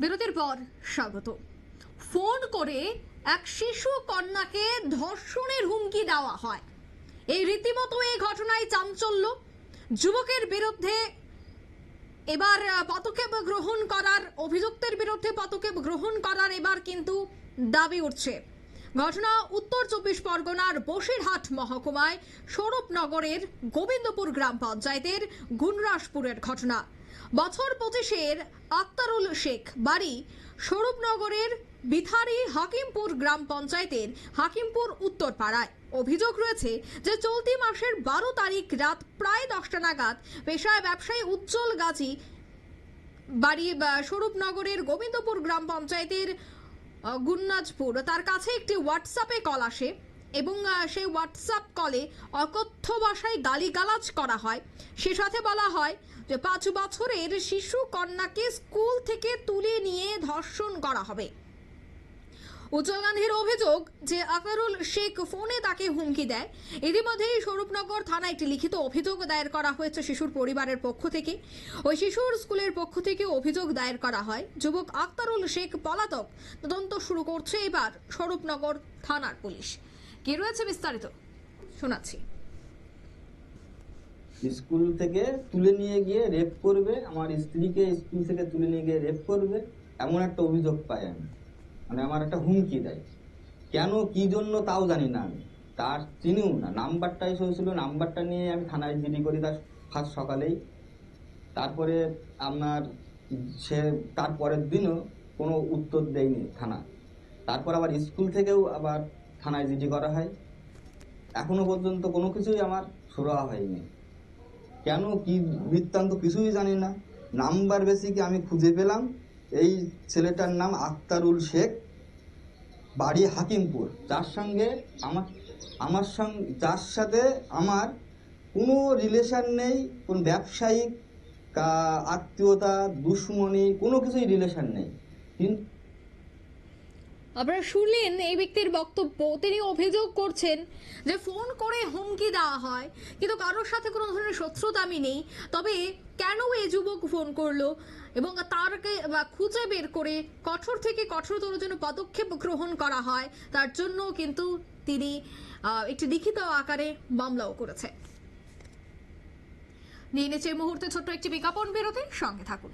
বিরতির পর স্বাগত। ফোন করে এক শিশু কন্যাকে ধর্ষণের হুমকি দেওয়া হয়। এই রীতিমতো এই ঘটনায় চাঞ্চল্য। যুবকের বিরুদ্ধে এবার পদক্ষেপ গ্রহণ করার, অভিযুক্তের বিরুদ্ধে পদক্ষেপ গ্রহণ করার এবার কিন্তু দাবি উঠছে। ঘটনা উত্তর 24 পরগনার বসিরহাট মহকুমায় স্বরূপনগরের গোবিন্দপুর গ্রাম পঞ্চায়েতের গুনরাসপুরের ঘটনা। বছর 25-এর আক্তারুল শেখ, বাড়ি স্বরূপনগরের বিথারি হাকিমপুর গ্রাম পঞ্চায়েতের হাকিমপুর উত্তর পাড়ায়। অভিযোগ রয়েছে যে চলতি মাসের 12 তারিখ রাত প্রায় 10টা নাগাদ পেশায় ব্যবসায়ী উজ্জ্বল গাজী, বাড়ি স্বরূপনগরের গোবিন্দপুর গ্রাম পঞ্চায়েতের গুন্নাজপুর, তার কাছে একটি হোয়াটসঅ্যাপে কল আসে এবং সেই হোয়াটসঅ্যাপ কলে অকথ্য ভাষায় গালিগালাজ করা হয়। সে সাথে বলা হয় যে 5 বছরের শিশু কন্যাকে স্কুল থেকে তুলে নিয়ে ধর্ষণ করা হবে। উজ্জ্বল গান্ধীর অভিযোগ যে আকরারুল শেখ ফোনে তাকে হুমকি দেয়। ইতিমধ্যেই স্বরূপনগর থানায় একটি লিখিত অভিযোগ দায়ের করা হয়েছে শিশুর পরিবারের পক্ষ থেকে। ওই শিশুর স্কুলের পক্ষ থেকে অভিযোগ দায়ের করা হয়। যুবক আকরারুল শেখ পলাতক। তদন্ত শুরু করছে এবার স্বরূপনগর থানার পুলিশ। কি রয়েছে বিস্তারিত শোনাচ্ছি। স্কুল থেকে তুলে নিয়ে গিয়ে রেপ করবে, আমার স্ত্রীকে স্কুল থেকে তুলে নিয়ে গিয়ে রেপ করবে, এমন একটা অভিযোগ পাই আমি। মানে আমার একটা হুমকি দেয়। কেন কি জন্য তাও জানি না, আমি তার চিনিও না। নাম্বারটাই হয়েছিল, নাম্বারটা নিয়ে আমি থানায় জিডি করি তার ফার্স্ট সকালেই। তারপরে আপনার সে তারপরের দিনও কোনো উত্তর দেয়নি থানা। তারপর আবার স্কুল থেকেও আবার থানায় জিডি করা হয়। এখনো পর্যন্ত কোনো কিছুই আমার সুরাহা হয়নি। কেন কি বৃত্তান্ত কিছুই জানি না। নাম্বার বেসিকে আমি খুঁজে পেলাম, এই ছেলেটার নাম আক্তারুল শেখ, বাড়ি হাকিমপুর, যার সঙ্গে যার সাথে আমার কোনো রিলেশন নেই, কোন ব্যবসায়িক আত্মীয়তা, দুশ্মনী, কোনো কিছুই রিলেশন নেই। কিন্তু আপনারা শুনলেন এই ব্যক্তির বক্তব্য। তিনি অভিযোগ করছেন যে ফোন করে হুমকি দেওয়া হয়, কিন্তু কারোর সাথে কোনো ধরনের শত্রুতা আমি নেই। তবে কেন এই যুবক ফোন করলো এবং তারকে খুঁজে বের করে কঠোর থেকে কঠোরতর জন্য পদক্ষেপ গ্রহণ করা হয়, তার জন্য কিন্তু তিনি একটি লিখিত আকারে মামলাও করেছে। নিয়ে নিচ্ছে এই মুহূর্তে ছোট্ট একটি বিজ্ঞাপন বিরতি, সঙ্গে থাকুন।